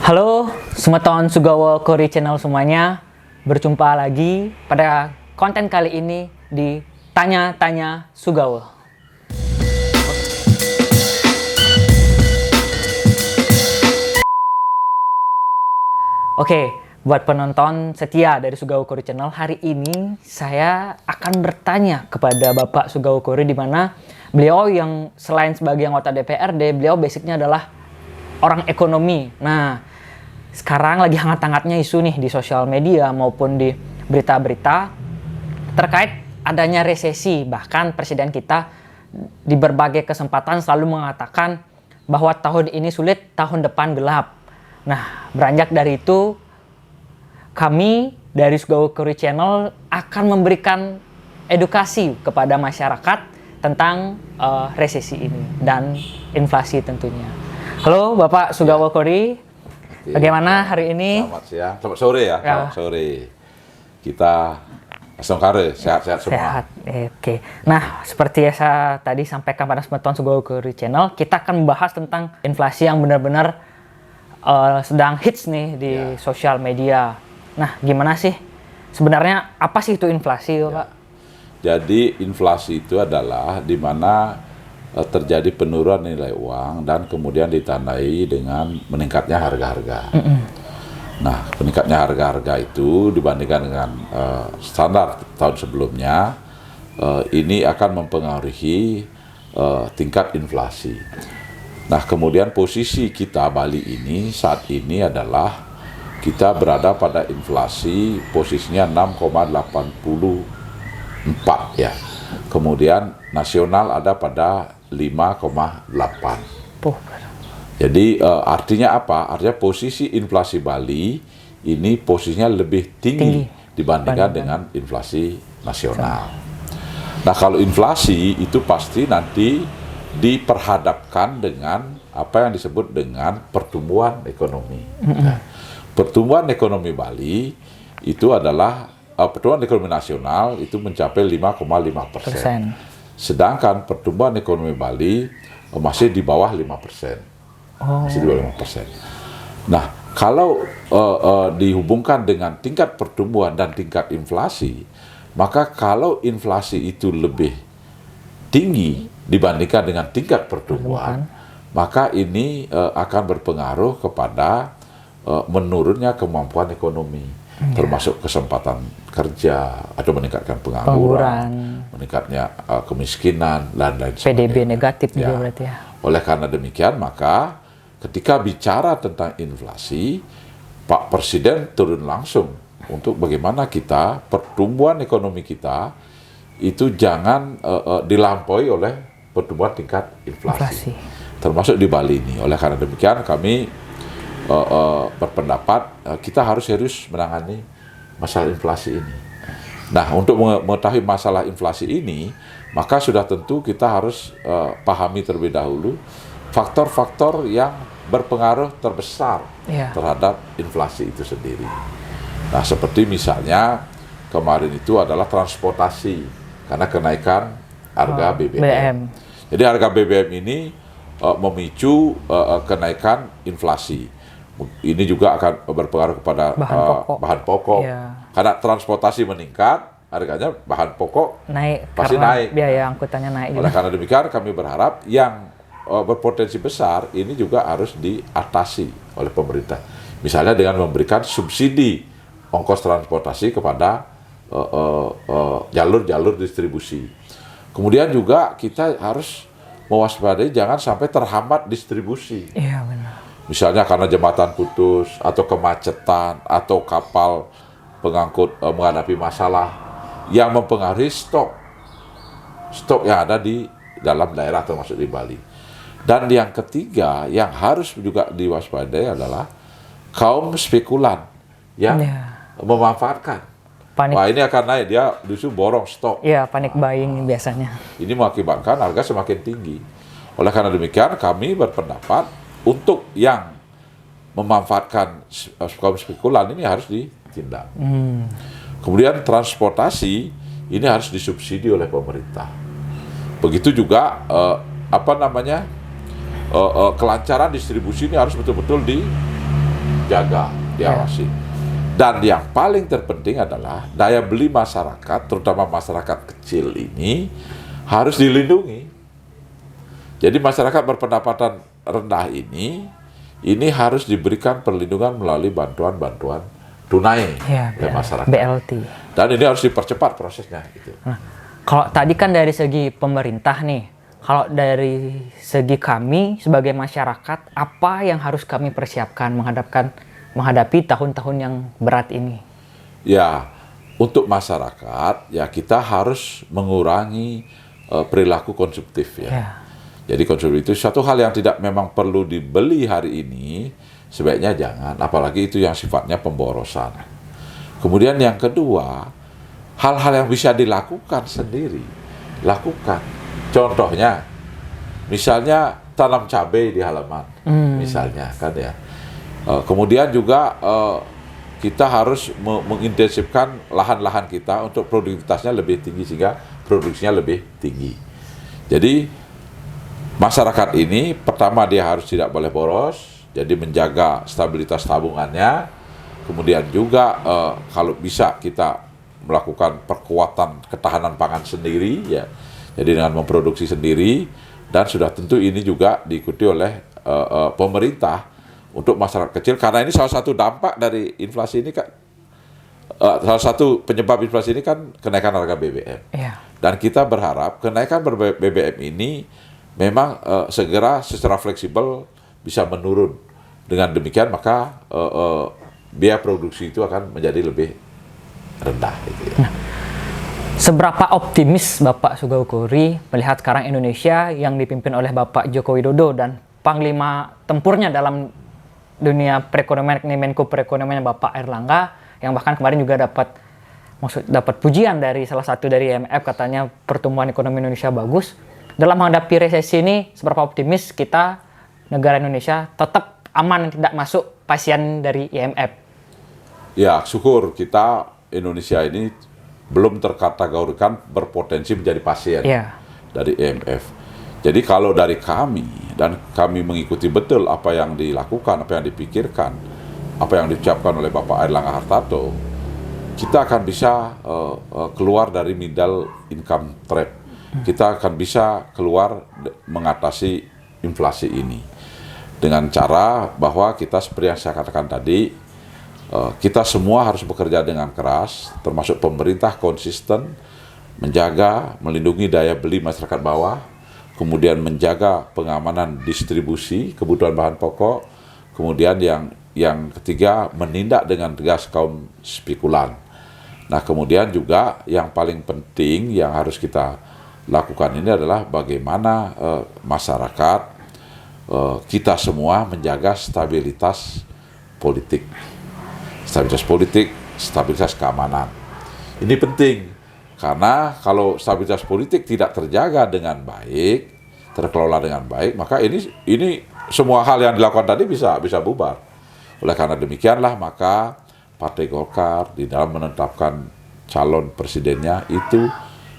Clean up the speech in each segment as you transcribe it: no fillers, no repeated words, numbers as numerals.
Halo, semeton Sugawo Kori Channel semuanya. Berjumpa lagi pada konten kali ini di Tanya-Tanya Sugawo. Oke, buat penonton setia dari Sugawo Kori Channel, hari ini saya akan bertanya kepada Bapak Sugawo Kori, di mana beliau yang selain sebagai anggota DPRD, beliau basicnya adalah orang ekonomi. Nah, sekarang lagi hangat-hangatnya isu nih di sosial media maupun di berita-berita terkait adanya resesi. Bahkan presiden kita di berbagai kesempatan selalu mengatakan bahwa tahun ini sulit, tahun depan gelap. Nah, beranjak dari itu, kami dari Sugawo Kori Channel akan memberikan edukasi kepada masyarakat tentang resesi ini dan inflasi tentunya. Halo Bapak Sugawo Kori. Bagaimana hari ini? Selamat siang, selamat sore ya. Selamat sore. Kita Songkare, sehat-sehat semua. Sehat, oke. Nah, seperti yang saya tadi sampaikan pada semeton Sugawo Kori Channel, kita akan membahas tentang inflasi yang benar-benar sedang hits nih di sosial media. Nah, gimana sih? Sebenarnya apa sih itu inflasi, Pak? Jadi inflasi itu adalah di mana terjadi penurunan nilai uang dan kemudian ditandai dengan meningkatnya harga-harga. Nah, meningkatnya harga-harga itu dibandingkan dengan standar tahun sebelumnya, ini akan mempengaruhi tingkat inflasi. Nah, kemudian posisi kita Bali ini saat ini adalah kita berada pada inflasi posisinya 6,84 ya. Kemudian nasional ada pada 5,8. Jadi artinya apa? Artinya posisi inflasi Bali ini posisinya lebih tinggi dibandingkan dengan inflasi nasional. Nah, kalau inflasi itu pasti nanti diperhadapkan dengan apa yang disebut dengan pertumbuhan ekonomi. Nah, pertumbuhan ekonomi Bali itu adalah pertumbuhan ekonomi nasional itu mencapai 5,5%. Sedangkan pertumbuhan ekonomi Bali masih di bawah 5%. Masih di bawah 5%. Nah, kalau dihubungkan dengan tingkat pertumbuhan dan tingkat inflasi, maka kalau inflasi itu lebih tinggi dibandingkan dengan tingkat pertumbuhan, maka ini akan berpengaruh kepada menurunnya kemampuan ekonomi, termasuk kesempatan kerja atau meningkatkan pengangguran, meningkatnya kemiskinan dan lain sebagainya. PDB negatif juga berarti ya. Oleh karena demikian, maka ketika bicara tentang inflasi, Pak Presiden turun langsung untuk bagaimana kita pertumbuhan ekonomi kita itu jangan dilampaui oleh pertumbuhan tingkat inflasi. Termasuk di Bali ini. Oleh karena demikian, kami berpendapat kita harus serius menangani masalah inflasi ini. Nah, untuk mengetahui masalah inflasi ini, maka sudah tentu kita harus pahami terlebih dahulu faktor-faktor yang berpengaruh terbesar terhadap inflasi itu sendiri. Nah, seperti misalnya kemarin itu adalah transportasi karena kenaikan harga BBM. Jadi harga BBM ini memicu kenaikan inflasi. Ini juga akan berpengaruh kepada bahan pokok. Karena transportasi meningkat, harganya bahan pokok pasti naik. Biaya angkutannya naik. Oleh karena demikian, kami berharap yang berpotensi besar ini juga harus diatasi oleh pemerintah. Misalnya dengan memberikan subsidi ongkos transportasi kepada jalur-jalur distribusi. Kemudian juga kita harus mewaspadai jangan sampai terhambat distribusi. Iya, benar. Misalnya karena jembatan putus, atau kemacetan, atau kapal pengangkut menghadapi masalah yang mempengaruhi stok yang ada di dalam daerah termasuk di Bali. Dan yang ketiga yang harus juga diwaspadai adalah kaum spekulan yang memanfaatkan. Wah, ini akan naik, dia justru borong stok. Iya, panik buying biasanya. Ini mengakibatkan harga semakin tinggi. Oleh karena demikian, kami berpendapat untuk yang memanfaatkan kaum spekulan ini harus ditindak. Kemudian transportasi ini harus disubsidi oleh pemerintah. Begitu juga kelancaran distribusi ini harus betul-betul dijaga, diawasi. Dan yang paling terpenting adalah daya beli masyarakat, terutama masyarakat kecil ini harus dilindungi. Jadi masyarakat berpendapatan rendah ini harus diberikan perlindungan melalui bantuan-bantuan tunai oleh masyarakat. BLT. Dan ini harus dipercepat prosesnya. Gitu. Nah, kalau tadi kan dari segi pemerintah nih, kalau dari segi kami sebagai masyarakat, apa yang harus kami persiapkan menghadapi tahun-tahun yang berat ini? Ya, untuk masyarakat, ya kita harus mengurangi perilaku konsumtif ya. Jadi konsumtif itu satu hal yang tidak memang perlu dibeli hari ini, sebaiknya jangan, apalagi itu yang sifatnya pemborosan. Kemudian yang kedua, hal-hal yang bisa dilakukan sendiri, lakukan. Contohnya, misalnya tanam cabai di halaman, misalnya kan ya. Kemudian juga kita harus mengintensifkan lahan-lahan kita untuk produktivitasnya lebih tinggi sehingga produksinya lebih tinggi. Jadi masyarakat ini pertama dia harus tidak boleh boros, jadi menjaga stabilitas tabungannya. Kemudian juga kalau bisa kita melakukan perkuatan ketahanan pangan sendiri ya. Jadi dengan memproduksi sendiri, dan sudah tentu ini juga diikuti oleh pemerintah untuk masyarakat kecil, karena ini salah satu dampak dari inflasi ini kan, salah satu penyebab inflasi ini kan kenaikan harga BBM. Dan kita berharap kenaikan BBM ini memang segera secara fleksibel bisa menurun. Dengan demikian maka biaya produksi itu akan menjadi lebih rendah. Gitu ya. Nah, seberapa optimis Bapak Sugao Kory melihat sekarang Indonesia yang dipimpin oleh Bapak Joko Widodo dan Panglima Tempurnya dalam dunia perekonomian, Menko Perekonomian Bapak Airlangga, yang bahkan kemarin juga dapat pujian dari salah satu dari IMF, katanya pertumbuhan ekonomi Indonesia bagus. Dalam menghadapi resesi ini, seberapa optimis kita, negara Indonesia, tetap aman tidak masuk pasien dari IMF? Ya, syukur kita Indonesia ini belum terkategorikan berpotensi menjadi pasien dari IMF. Jadi kalau dari kami, dan kami mengikuti betul apa yang dilakukan, apa yang dipikirkan, apa yang diucapkan oleh Bapak Airlangga Hartarto, kita akan bisa keluar dari middle income trap. Kita akan bisa keluar mengatasi inflasi ini dengan cara bahwa kita seperti yang saya katakan tadi, kita semua harus bekerja dengan keras, termasuk pemerintah konsisten menjaga, melindungi daya beli masyarakat bawah, kemudian menjaga pengamanan distribusi kebutuhan bahan pokok, kemudian yang ketiga menindak dengan tegas kaum spekulan. Nah, kemudian juga yang paling penting yang harus kita lakukan ini adalah bagaimana masyarakat, kita semua menjaga stabilitas politik, stabilitas keamanan. Ini penting karena kalau stabilitas politik tidak terjaga dengan baik, terkelola dengan baik, maka ini semua hal yang dilakukan tadi bisa bubar. Oleh karena demikianlah maka Partai Golkar di dalam menetapkan calon presidennya itu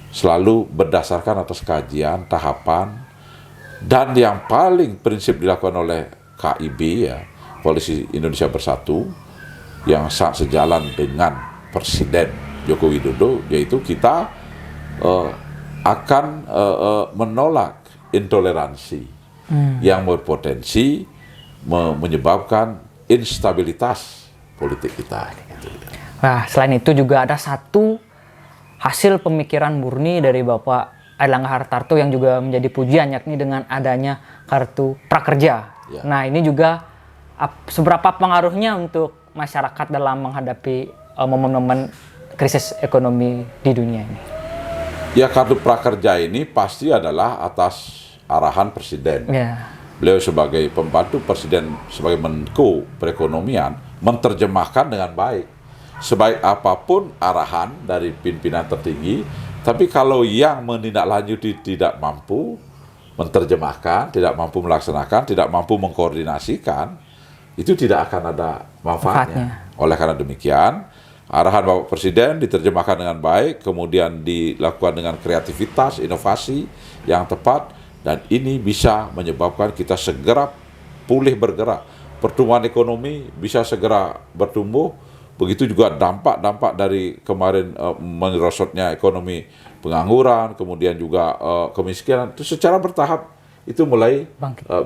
selalu berdasarkan atas kajian, tahapan, dan yang paling prinsip dilakukan oleh KIB ya, Koalisi Indonesia Bersatu, yang sangat sejalan dengan Presiden Joko Widodo, yaitu kita akan menolak intoleransi yang berpotensi menyebabkan instabilitas politik kita. Nah, selain itu juga ada satu hasil pemikiran murni dari Bapak Airlangga Hartarto yang juga menjadi pujian, yakni dengan adanya kartu prakerja. Nah, ini juga seberapa pengaruhnya untuk masyarakat dalam menghadapi momen-momen krisis ekonomi di dunia ini? Ya, kartu prakerja ini pasti adalah atas arahan Presiden. Beliau sebagai pembantu Presiden, sebagai Menko Perekonomian, menerjemahkan dengan baik. Sebaik apapun arahan dari pimpinan tertinggi, tapi kalau yang menindaklanjuti tidak mampu menerjemahkan, tidak mampu melaksanakan, tidak mampu mengkoordinasikan, itu tidak akan ada manfaatnya. Oleh karena demikian, arahan Bapak Presiden diterjemahkan dengan baik, kemudian dilakukan dengan kreativitas, inovasi yang tepat, dan ini bisa menyebabkan kita segera pulih bergerak pertumbuhan ekonomi bisa segera bertumbuh. Begitu juga dampak-dampak dari kemarin merosotnya ekonomi, pengangguran, kemudian juga kemiskinan, itu secara bertahap itu mulai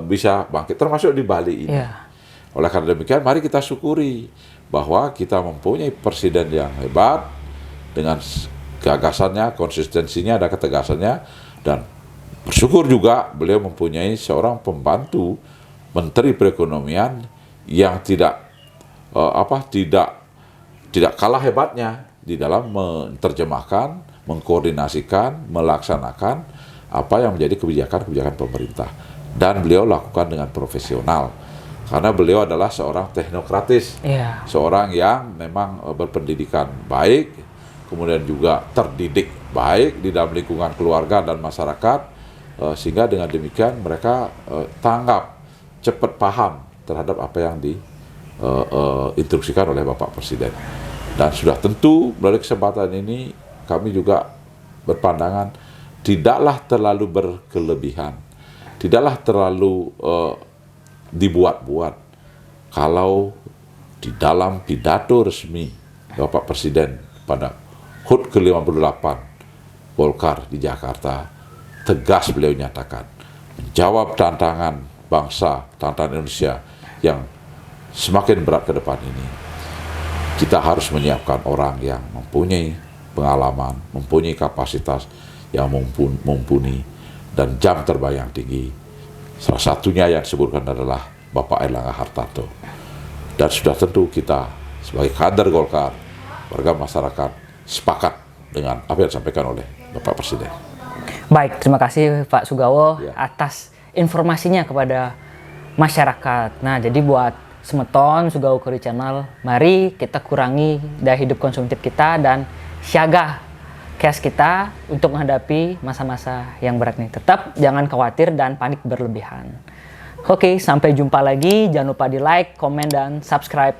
bisa bangkit, termasuk di Bali ini. Oleh karena demikian, mari kita syukuri bahwa kita mempunyai presiden yang hebat, dengan gagasannya, konsistensinya, ada ketegasannya, dan bersyukur juga beliau mempunyai seorang pembantu Menteri Perekonomian yang tidak kalah hebatnya di dalam menerjemahkan, mengkoordinasikan, melaksanakan apa yang menjadi kebijakan-kebijakan pemerintah. Dan beliau lakukan dengan profesional. Karena beliau adalah seorang teknokratis, seorang yang memang berpendidikan baik, kemudian juga terdidik baik di dalam lingkungan keluarga dan masyarakat, sehingga dengan demikian mereka tanggap, cepat paham terhadap apa yang diinstruksikan oleh Bapak Presiden. Dan sudah tentu melalui kesempatan ini kami juga berpandangan tidaklah terlalu berkelebihan, tidaklah terlalu dibuat-buat kalau di dalam pidato resmi Bapak Presiden pada HUT ke-58 Golkar di Jakarta, tegas beliau nyatakan menjawab tantangan bangsa, tantangan Indonesia yang semakin berat ke depan ini. Kita harus menyiapkan orang yang mempunyai pengalaman, mempunyai kapasitas yang mumpuni, dan jam terbang yang tinggi. Salah satunya yang disebutkan adalah Bapak Airlangga Hartarto. Dan sudah tentu kita sebagai kader Golkar, warga masyarakat, sepakat dengan apa yang disampaikan oleh Bapak Presiden. Baik, terima kasih Pak Sugawo atas informasinya kepada masyarakat. Nah, jadi buat Semeton, Sugawo Kori Channel, mari kita kurangi daya hidup konsumtif kita dan siaga cash kita untuk menghadapi masa-masa yang berat ini. Tetap jangan khawatir dan panik berlebihan. Oke, sampai jumpa lagi. Jangan lupa di like, komen, dan subscribe.